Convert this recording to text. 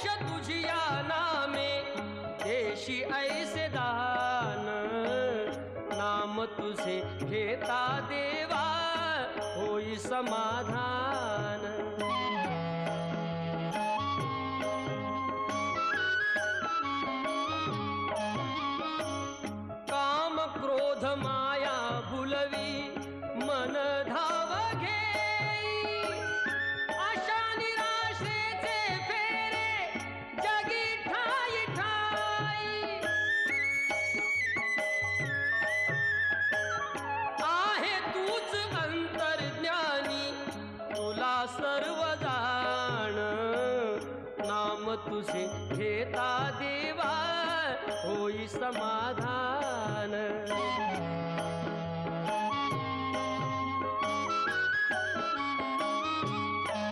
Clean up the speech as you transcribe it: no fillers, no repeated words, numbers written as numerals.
यश तुझिया नामे देशी ऐसे दान, नाम तुझे घेता देवा होई समाधान। काम क्रोध माया भुलवी मन धाव घेई, आशा निराशेचे फेरे जगी ठाई ठाई। आहे तूच अंतर्ज्ञानी तुला सर्व जाण, नाम तुझे घेता देवा होई समाधान।